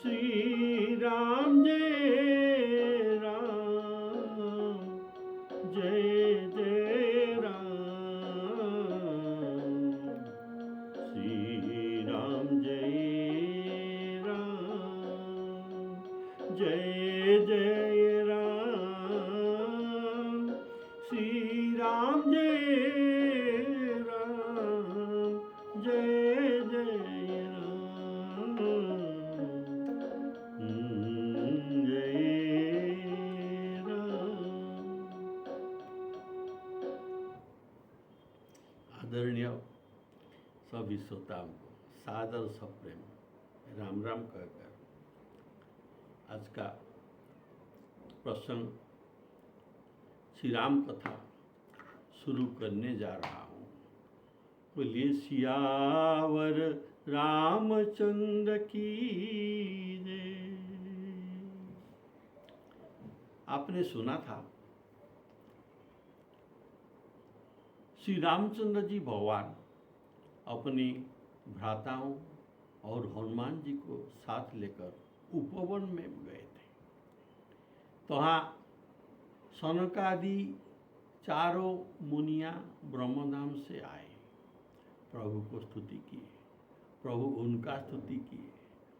श्री राम जय राम, जय जय राम। श्री राम जय राम, जय जय राम। श्री राम जय राम, जय जय राम। जय राम। आदरणीय सभी श्रोताओं को सादर सप्रेम राम राम कहकर आज का प्रसंग श्री राम कथा शुरू करने जा रहा हूँ। बोलिए सियावर रामचंद्र की जय। आपने सुना था श्री रामचंद्र जी भगवान अपने भ्राताओं और हनुमान जी को साथ लेकर उपवन में गए थे। तो वहाँ सनकादि चारों मुनियाँ ब्रह्मधाम से आए, प्रभु को स्तुति किए, प्रभु उनका स्तुति किए,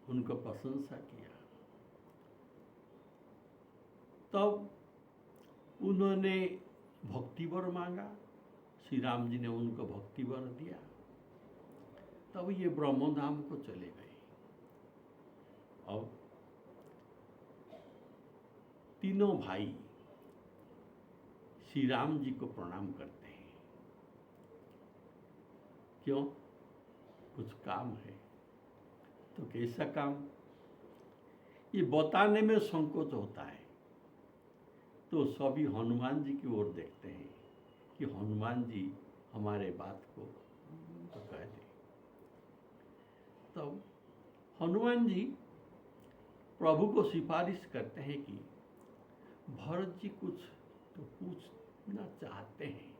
उनको प्रशंसा किया। तब उन्होंने भक्ति वर मांगा, श्री राम जी ने उनको भक्ति वर दिया। तब ये ब्रह्मधाम को चले गए। अब तीनों भाई श्री राम जी को प्रणाम करते हैं। क्यों? कुछ काम है। तो कैसा काम? ये बताने में संकोच होता है। तो सभी हनुमान जी की ओर देखते हैं कि हनुमान जी हमारे बात को तो कह दें। तब हनुमान जी प्रभु को सिफारिश करते हैं कि भरत जी कुछ तो पूछना चाहते हैं,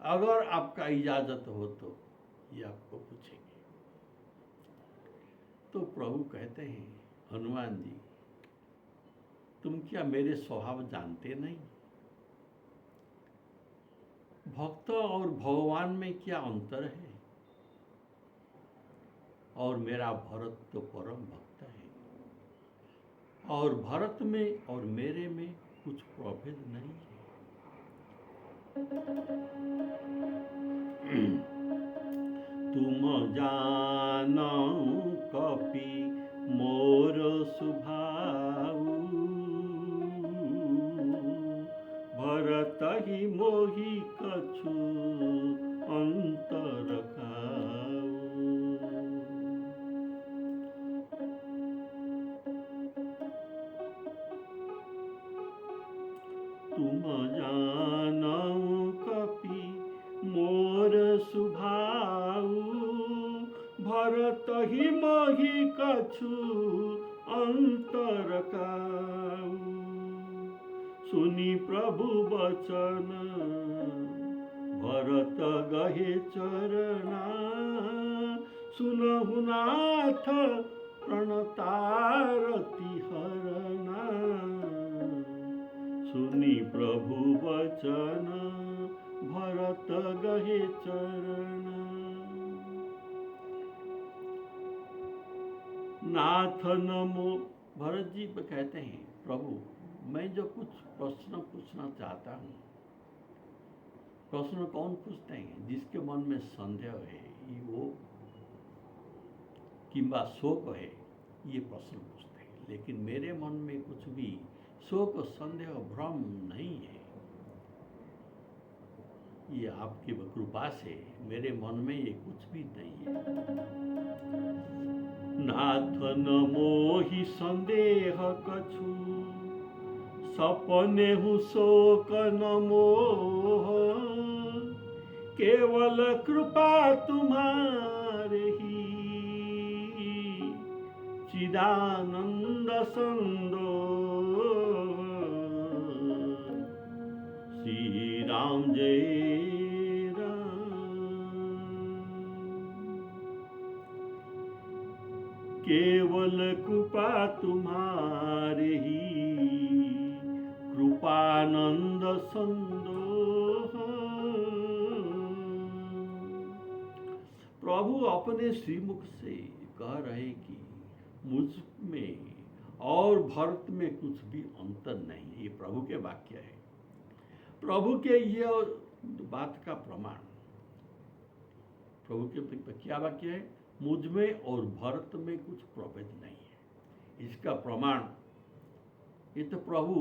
अगर आपका इजाजत हो तो ये आपको पूछेंगे। तो प्रभु कहते हैं, हनुमान जी तुम क्या मेरे स्वभाव जानते नहीं? भक्त और भगवान में क्या अंतर है? और मेरा भरत तो परम भक्त है, और भरत में और मेरे में कुछ प्रभेद नहीं है। तुम जानो कपि मोर सुभाऊ, भरत ही मोहि कछु अंतर खाऊ। तुम जानो कपि मोर सुभाऊ, भरत ही मोहि कछु अंतर खाऊ। सुनी प्रभु वचन भरत गहे चरणा, सुनहु नाथ प्रणतारति हरणा। सुनी प्रभु वचन भरत गहे चरणा। नाथ नमो। भरत जी कहते हैं, प्रभु मैं जो कुछ प्रश्न पूछना चाहता हूँ, प्रश्न कौन पूछते हैं? जिसके मन में संदेह है, वो किंबा शोक है, ये प्रश्न पूछते हैं। लेकिन मेरे मन में कुछ भी शोक संदेह भ्रम नहीं है। ये आपकी कृपा से मेरे मन में ये कुछ भी नहीं है। नाथ न मोहि संदेह कछु, सपने हूँ शोक न मोह। केवल कृपा तुम्हारे ही चिदानंद संदोह। श्री राम जय राम। केवल कृपा तुम्हारे ही, कृपानंद संदोह। प्रभु अपने श्रीमुख से कह रहे कि मुझ में और भरत में कुछ भी अंतर नहीं है। ये प्रभु के वाक्य है। प्रभु के ये बात का प्रमाण, प्रभु के क्या वाक्य है? मुझ में और भरत में कुछ प्रभेद नहीं है। इसका प्रमाण ये तो प्रभु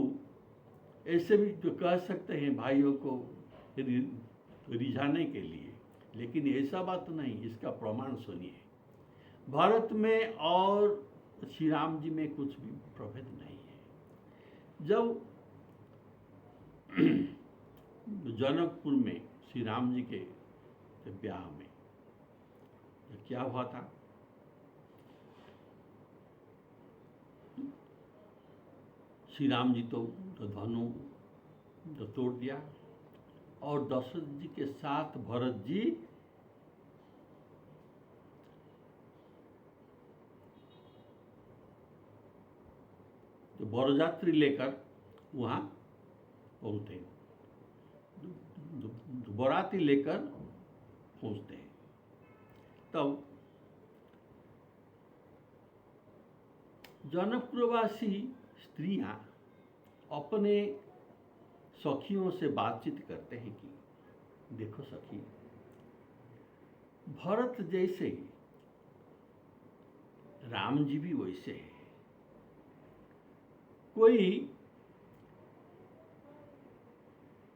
ऐसे भी तो कह सकते हैं भाइयों को रिझाने के लिए, लेकिन ऐसा बात नहीं। इसका प्रमाण सुनिए। भारत में और श्री राम जी में कुछ भी प्रभेद नहीं है। जब जनकपुर में श्री राम जी के ब्याह में तो क्या हुआ था? श्री राम जी तो धनु तोड़ दिया और दशरथ जी के साथ भरत जी तो बरयात्री लेकर वहाँ पहुँचते हैं, बराती लेकर पहुँचते हैं। तब जनकपुरवासी स्त्रियाँ अपने सखियों से बातचीत करते हैं कि देखो सखी, भरत जैसे राम जी भी वैसे है। कोई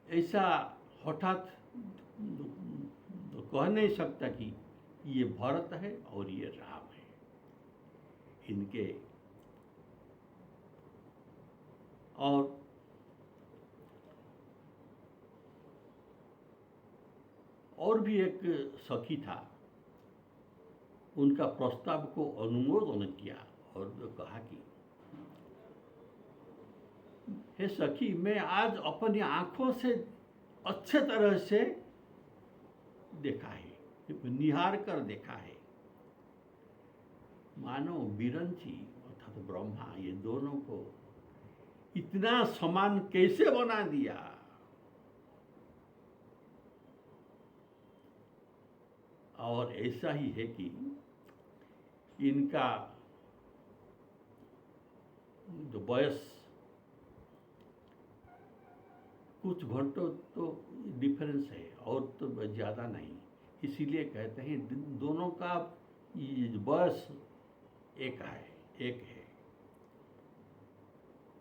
ऐसा हठात तो कह नहीं सकता कि ये भरत है और ये राम है। इनके और भी एक सखी था, उनका प्रस्ताव को अनुमोदन किया और कहा कि हे सखी, मैं आज अपनी आंखों से अच्छे तरह से देखा है, निहार कर देखा है। मानो बिरंची अर्थात ब्रह्मा ये दोनों को इतना समान कैसे बना दिया। और ऐसा ही है कि इनका जो बयस कुछ घंटों तो डिफरेंस है और तो ज़्यादा नहीं, इसीलिए कहते हैं दोनों का बयस एक है,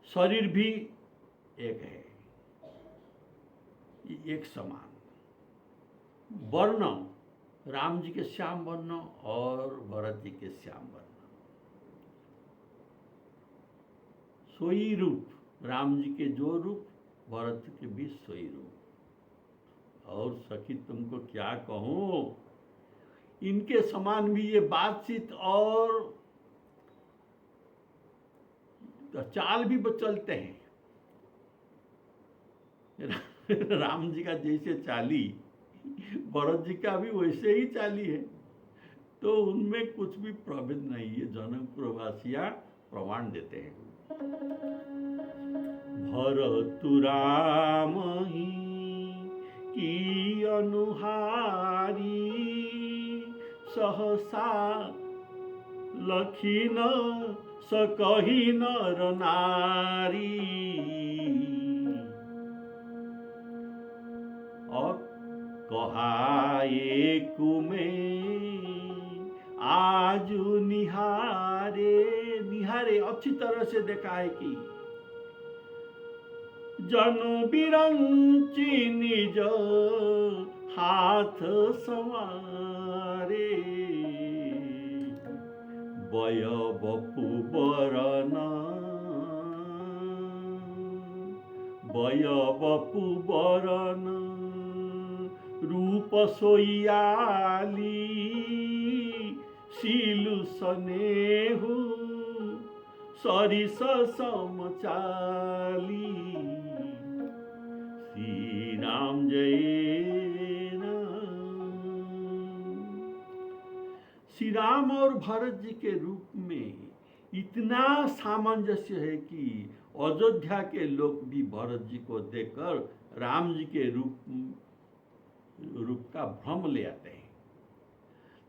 शरीर भी एक है, एक समान। वर्ण राम जी के श्याम वर्ण और भरत जी के श्याम वर्ण, सोई रूप राम जी के जो रूप, भरत के भी सोई रूप। और सखी तुमको क्या कहूं, इनके समान भी ये बातचीत और चाल भी चलते हैं। राम जी का जैसे चाली, भरत जी का भी वैसे ही चाली है, तो उनमें कुछ भी प्रभेद नहीं है। जनकपुर वासिया प्रमाण देते हैं। भरतु राम ही की अनुहारी, सहसा लखी न सकही नर नारी। और कहा एक में आज निहारे, निहारे अच्छी तरह से देखा है कि जनु बिरंची निज हाथ संवारे। बय बपु बरन, बय बपु बरन, रूप सोयाली, सीलु सनेहु, सरिस समचाली। श्री राम जय राम, श्री राम और भरत जी के रूप में इतना सामंजस्य है कि अयोध्या के लोग भी भरत जी को देखकर राम जी के रूप का भ्रम ले आते हैं।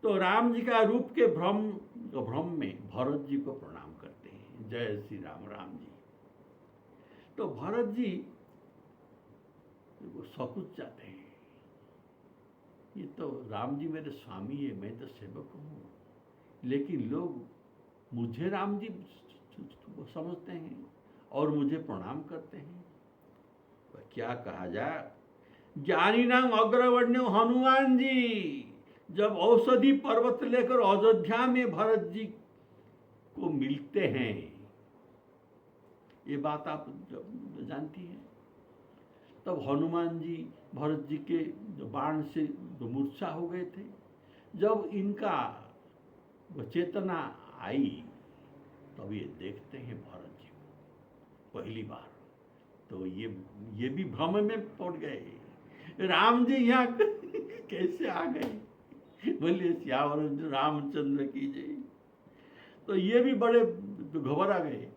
तो राम जी का रूप के भ्रम में भरत जी को प्रणाम करते हैं, जय श्री राम राम जी। तो भरत जी सकुच जाते हैं, ये तो राम जी मेरे स्वामी है, मैं तो सेवक हूँ, लेकिन लोग मुझे राम जी समझते हैं और मुझे प्रणाम करते हैं। तो क्या कहा जाए, ज्ञानी नाम अग्रवण्य हनुमान जी जब औषधि पर्वत लेकर अयोध्या में भरत जी को मिलते हैं, ये बात आप जानती हैं। तब हनुमान जी भरत जी के बाण से मूर्छा हो गए थे। जब इनका चेतना आई तब ये देखते हैं भरत जी को पहली बार, तो ये भी भ्रम में पड़ गए, राम जी यहाँ कैसे आ गए, बोलिए सियावर रामचंद्र की जय। तो ये भी बड़े घबरा गए,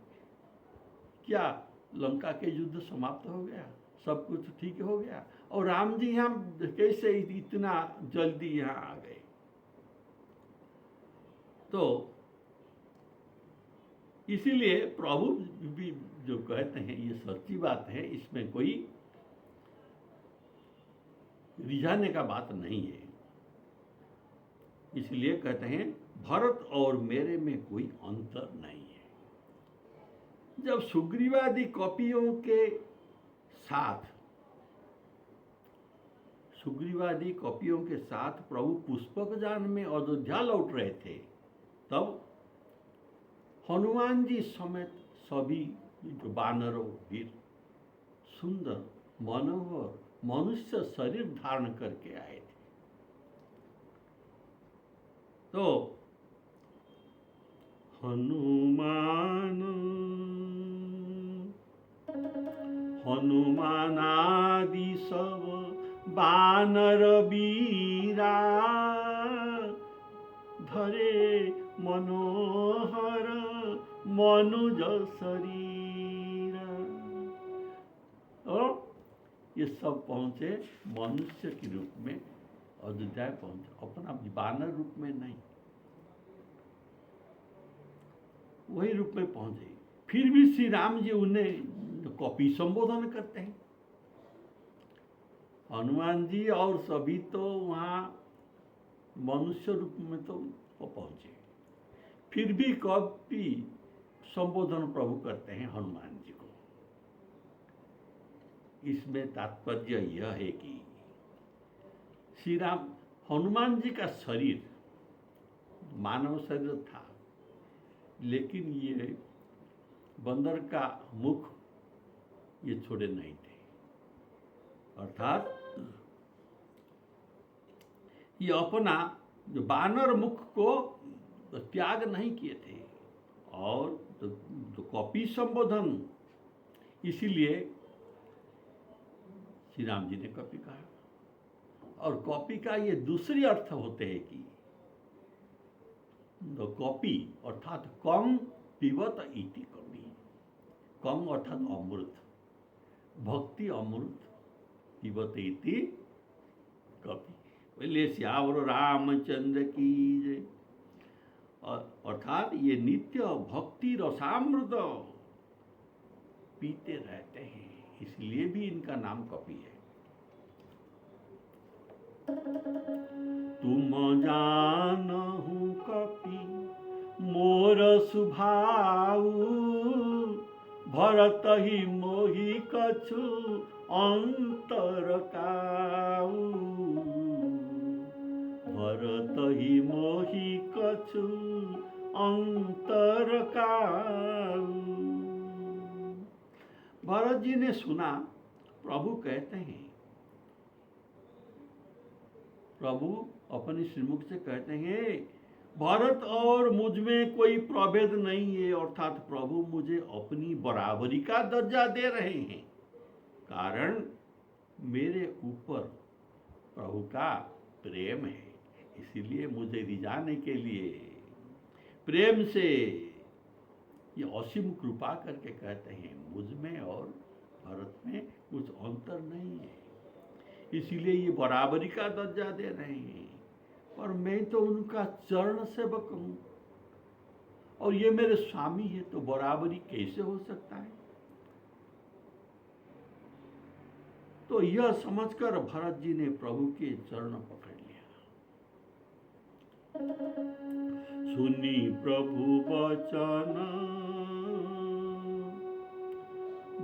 क्या लंका के युद्ध समाप्त हो गया, सब कुछ ठीक हो गया, और राम जी यहाँ कैसे इतना जल्दी यहाँ आ गए। तो इसीलिए प्रभु भी जो कहते हैं ये सच्ची बात है, इसमें कोई रिझाने का बात नहीं है। इसलिए कहते हैं भरत और मेरे में कोई अंतर नहीं है। जब सुग्रीवादी कपियों के साथ प्रभु पुष्पकजान में अयोध्या लौट रहे थे, तब हनुमान जी समेत सभी वानरों वीर सुंदर मनोहर मनुष्य शरीर धारण करके आए थे। तो हनुमान आदि सब वानर वीरा धरे मनोहर मनुज शरीर। और ये सब पहुंचे मनुष्य के रूप में अयोध्या पहुंचे, अपना वानर रूप में नहीं, वही रूप में पहुंचे। फिर भी श्री राम जी उन्हें कपि संबोधन करते हैं। हनुमान जी और सभी तो वहाँ मनुष्य रूप में तो वो पहुंचे, फिर भी कपि संबोधन प्रभु करते हैं हनुमान जी को। इसमें तात्पर्य यह है कि श्री राम हनुमान जी का शरीर मानव शरीर था, लेकिन ये बंदर का मुख ये छोड़े नहीं थे, अर्थात ये अपना जो वानर मुख को त्याग नहीं किए थे। और जो कपि संबोधन, इसीलिए श्री राम जी ने कपि कहा। और कपि का ये दूसरी अर्थ होते हैं कि कपि अर्थात कम पिबत इति कपि, कम अर्थात अमृत, भक्ति अमृत पिबत इति कपि। बोले श्यावर रामचंद्र की जय। अर्थात ये नित्य भक्ति रसामृत पीते रहते हैं, इसलिए भी इनका नाम कपि है। तुम जानहु कपि मोर सुभाऊ, भरत ही मोहि कछु अंतर काऊ, भरत ही मोहि कछु अंतर काऊ। भरत जी ने सुना, प्रभु कहते हैं, प्रभु अपने श्रीमुख से कहते हैं भरत और मुझ में कोई प्रभेद नहीं है, अर्थात प्रभु मुझे अपनी बराबरी का दर्जा दे रहे हैं, कारण मेरे ऊपर प्रभु का प्रेम है, इसीलिए मुझे रिझाने के लिए प्रेम से ये असीम कृपा करके कहते हैं, मुझ में और भरत में कुछ अंतर नहीं है, इसीलिए ये बराबरी का दर्जा दे रहे हैं। और मैं तो उनका चरण सेवक हूं और ये मेरे स्वामी है, तो बराबरी कैसे हो सकता है? तो यह समझकर भरत जी ने प्रभु के चरण पकड़ लिया। सुनी प्रभु वचन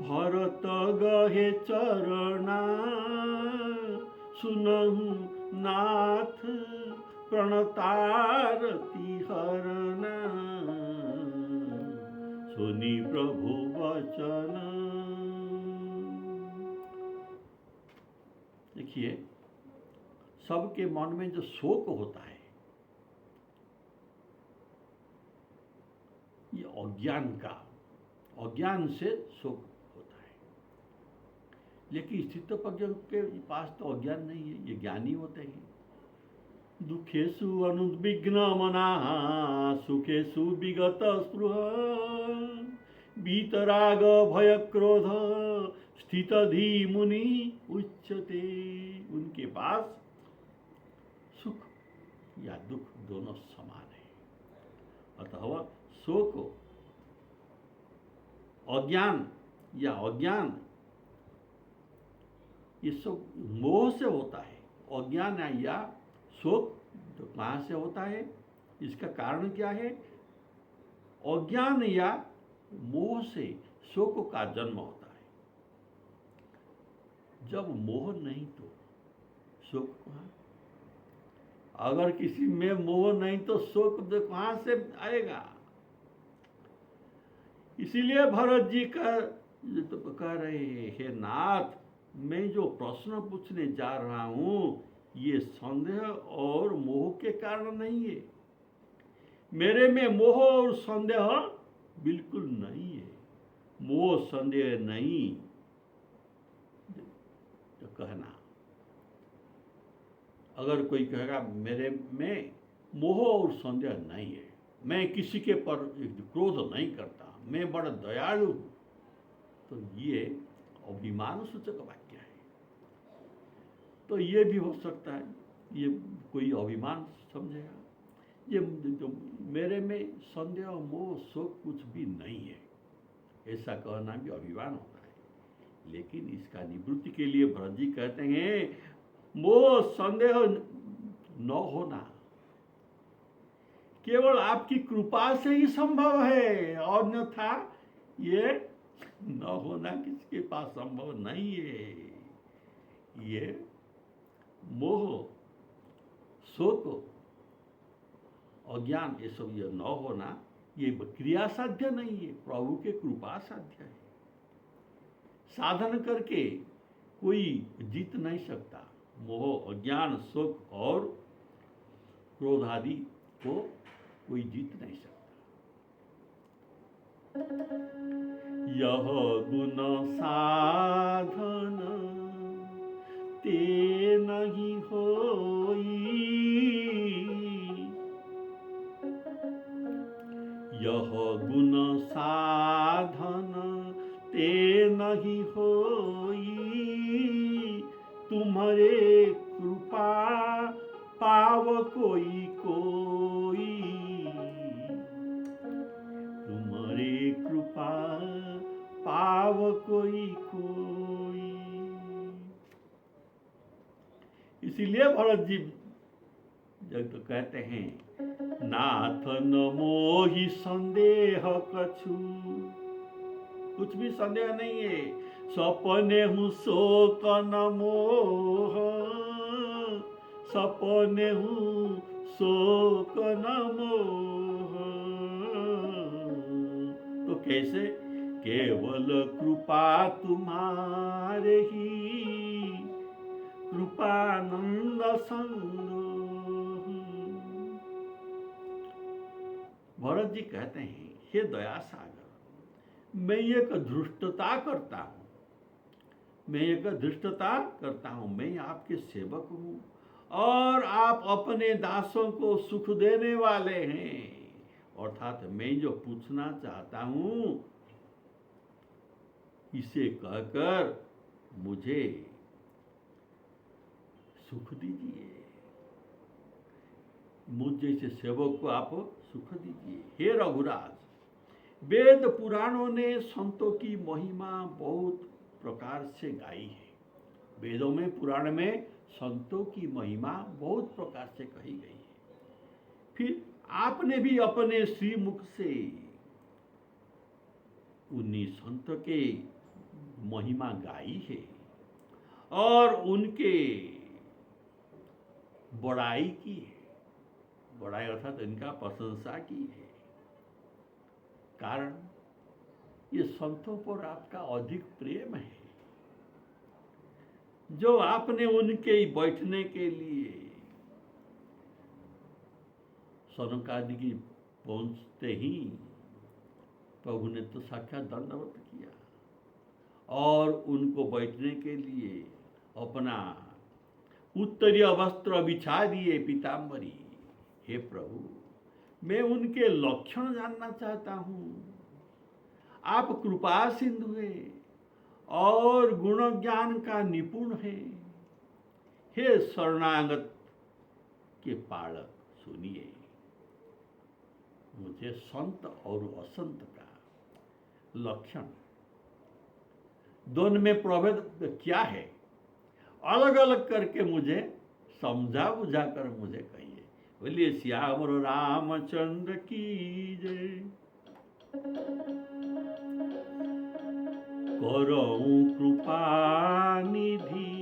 भरत गहे चरणा, सुनहु नाथ प्रणतारती हरना। सुनी प्रभु वचन। देखिए, सबके मन में जो शोक होता है, ये अज्ञान से शोक होता है। लेकिन स्थितप्रज्ञ के पास तो अज्ञान नहीं है, ये ज्ञानी होते हैं। दुखेषु अनुद्विग्न मनाः, सुखेषु विगत स्पृह, वीतराग भय क्रोध स्थित धी मुनि उच्यते। उनके पास सुख या दुख दोनों समान है। अतः शोक अज्ञान ये सब मोह से होता है। अज्ञान या शोक तो कहाँ से होता है? इसका कारण क्या है? अज्ञान या मोह से शोक का जन्म होता है। जब मोह नहीं तो शोक कहाँ? अगर किसी में मोह नहीं तो शोक कहाँ से आएगा? इसीलिए भरत जी कह रहे हैं, हे नाथ, मैं जो प्रश्न पूछने जा रहा हूं ये संदेह और मोह के कारण नहीं है। मेरे में मोह और संदेह बिल्कुल नहीं है। मोह संदेह नहीं तो कहना। अगर कोई कहेगा मेरे में मोह और संदेह नहीं है, मैं किसी के पर क्रोध नहीं करता, मैं बड़ा दयालु हूं, तो ये अभिमान सूचक वाक्य है। तो ये भी हो सकता है, ये कोई अभिमान समझेगा। ये जो मेरे में संदेह मोह शोक कुछ भी नहीं है, ऐसा कहना भी अभिमान होता है। लेकिन इसका निवृत्ति के लिए भरत जी कहते हैं, मोह संदेह न होना केवल आपकी कृपा से ही संभव है, अन्यथा ये न होना किसके पास संभव नहीं है। ये मोह शोक अज्ञान ये सब ये न होना ये क्रिया साध्य नहीं है, प्रभु के कृपा साध्य है। साधन करके कोई जीत नहीं सकता। मोह अज्ञान शोक और क्रोध आदि को कोई जीत नहीं सकता। यह गुण साधन ते नहीं होई, यह गुण साधन ते नहीं होई, तुम्हारे कृपा पाव कोई कोई, तुम्हारे कृपा पाव कोई कोई। इसीलिए भरत जी जब तो कहते हैं, नाथ न मोहि संदेह कछु, कुछ भी संदेह नहीं है। सपने हूँ शोक न मोह, सपने हूँ शोक न मोह। तो कैसे? केवल कृपा तुम्हारे ही, कृपानंद संग। भरत जी कहते हैं, हे दया सागर, मैं एक धृष्टता करता हूँ, मैं आपके सेवक हूँ और आप अपने दासों को सुख देने वाले हैं। अर्थात मैं जो पूछना चाहता हूं इसे कहकर मुझे सुख दीजिए, मुझ जैसे सेवक को आप सुख दीजिए। हे रघुराज, वेद पुराणों ने संतों की महिमा बहुत प्रकार से गाई है। वेदों में, पुराण में संतों की महिमा बहुत प्रकार से कही गई है। फिर आपने भी अपने श्रीमुख से उन्हीं संत के महिमा गाई है और उनके बड़ाई की है। बड़ाई अर्थात इनका प्रशंसा की है। कारण ये संतों पर आपका अधिक प्रेम है, जो आपने उनके बैठने के लिए सनकादि की पहुंचते ही प्रभु ने तो साक्षात दंडवत किया और उनको बैठने के लिए अपना उत्तरीय वस्त्र बिछा दिए, पीताम्बरी। हे प्रभु, मैं उनके लक्षण जानना चाहता हूं। आप कृपा सिंधु हैं और गुण ज्ञान का निपुण है। हे शरणागत के पालक, सुनिए, मुझे संत और असंत का लक्षण दोनों में प्रभेद क्या है, अलग अलग करके मुझे समझा बुझा कर मुझे कहिए। बोलिए श्यावर रामचंद्र की जय। करऊं कृपा निधि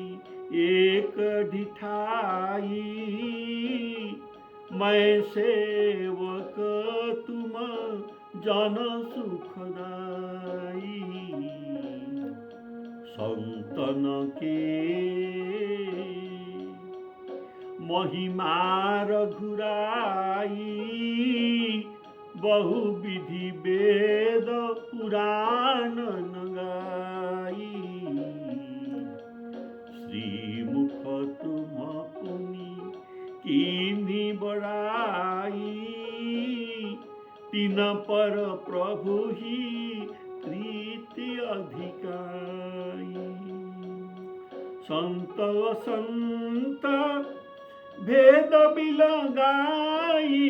एक ढिठाई, मैं सेवक तुम जन सुखदाई। संतन के महिमा रघुराई, बहु विधि वेद पुराण गाई। श्रीमुख तुम पुनि कीन्ही बड़ाई, तीन पर प्रभु ही प्रीति अधिकाई। संत संत भेद बिलगाई,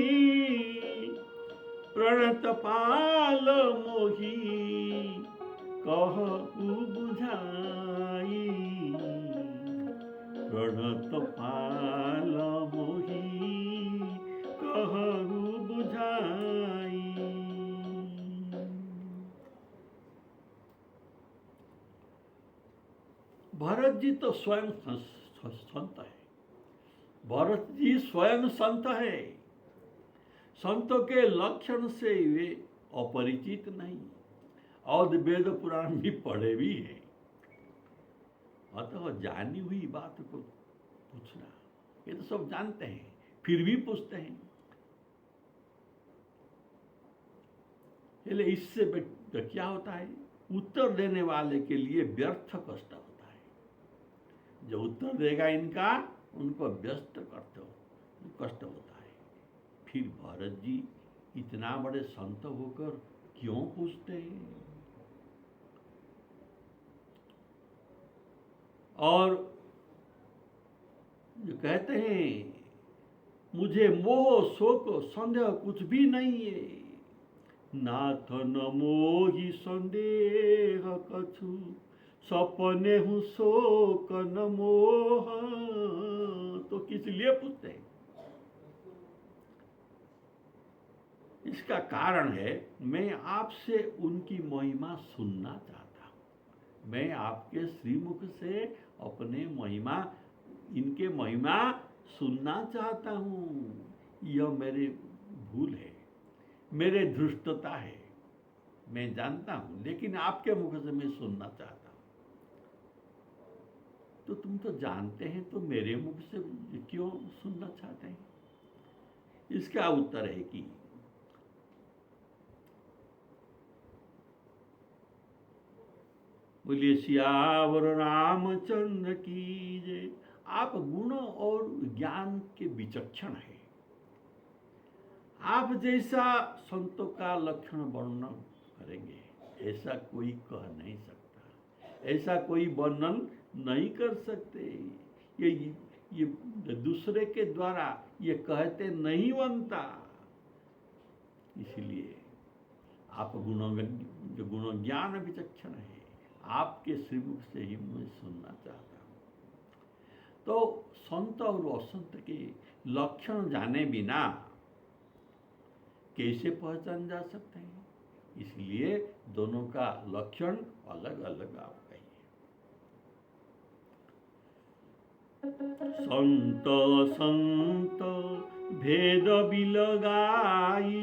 प्रणत पाल मोही कहु बुझाई। प्रणत पाल मोही कहु बुझाई। भरत जी तो स्वयं संत है। भरत जी स्वयं संत है। संतों के लक्षण से वे अपरिचित नहीं और वेद पुराण भी पढ़े भी है। अतः जानी हुई बात को पूछना, ये तो सब जानते हैं, फिर भी पूछते हैं। इससे क्या होता है, उत्तर देने वाले के लिए व्यर्थ कष्ट होता है। जो उत्तर देगा इनका, उनको व्यस्त कष्ट होता है। फिर भरत जी इतना बड़े संत होकर क्यों पूछते हैं? और जो कहते हैं मुझे मोह शोक संदेह कुछ भी नहीं है, नाथ न मोहि संदेह कछु, सपने हूँ शोक न मोह। तो किस लिए पूछते हैं? इसका कारण है, मैं आपसे उनकी महिमा सुनना चाहता हूं। मैं आपके श्रीमुख से अपने महिमा, इनके महिमा सुनना चाहता हूं। यह मेरे भूल है, मेरे धृष्टता है, मैं जानता हूं, लेकिन आपके मुख से मैं सुनना चाहता हूं। तो तुम तो जानते हैं, तो मेरे मुख से क्यों सुनना चाहते हैं? इसका उत्तर है कि बोलिए सियावर रामचंद्र की जय। आप गुण और ज्ञान के विचक्षण है। आप जैसा संतों का लक्षण वर्णन करेंगे ऐसा कोई कह नहीं सकता, ऐसा कोई वर्णन नहीं कर सकते। ये दूसरे के द्वारा ये कहते नहीं बनता। इसलिए आप जो गुण ज्ञान विचक्षण है, आपके श्रीमुख से ही मैं सुनना चाहता हूँ। तो संत और असंत के लक्षण जाने बिना कैसे पहचान जा सकते हैं? इसलिए दोनों का लक्षण अलग अलग आप कहिए। संत संत भेद बिलगाई,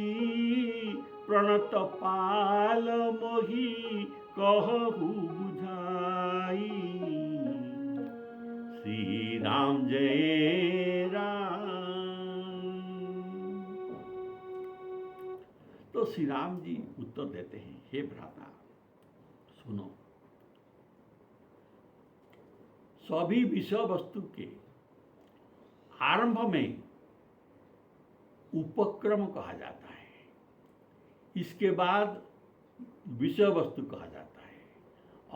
प्रणत पाल मोही कहु बुझाई। श्री राम जय राम। तो श्री राम जी उत्तर देते हैं, हे भ्राता सुनो, सभी विषय वस्तु के आरंभ में उपक्रम कहा जाता है, इसके बाद विषय वस्तु कहा जाता है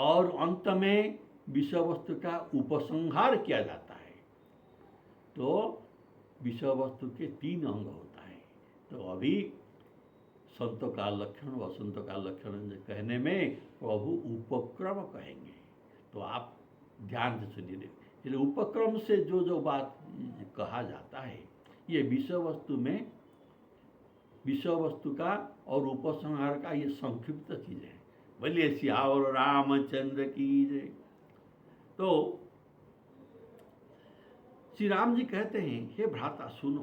और अंत में विषय वस्तु का उपसंहार किया जाता है। तो विषय वस्तु के 3 अंग होता है। तो अभी संतों का लक्षण वसंतों का लक्षण कहने में प्रभु उपक्रम कहेंगे, तो आप ध्यान से सुनिए। इसलिए उपक्रम से जो बात कहा जाता है ये विषय वस्तु में विषय वस्तु का और उपसंहार का ये संक्षिप्त चीज है। बोलिए सियावर रामचंद्र की जय। तो श्री राम जी कहते हैं, हे भ्राता सुनो,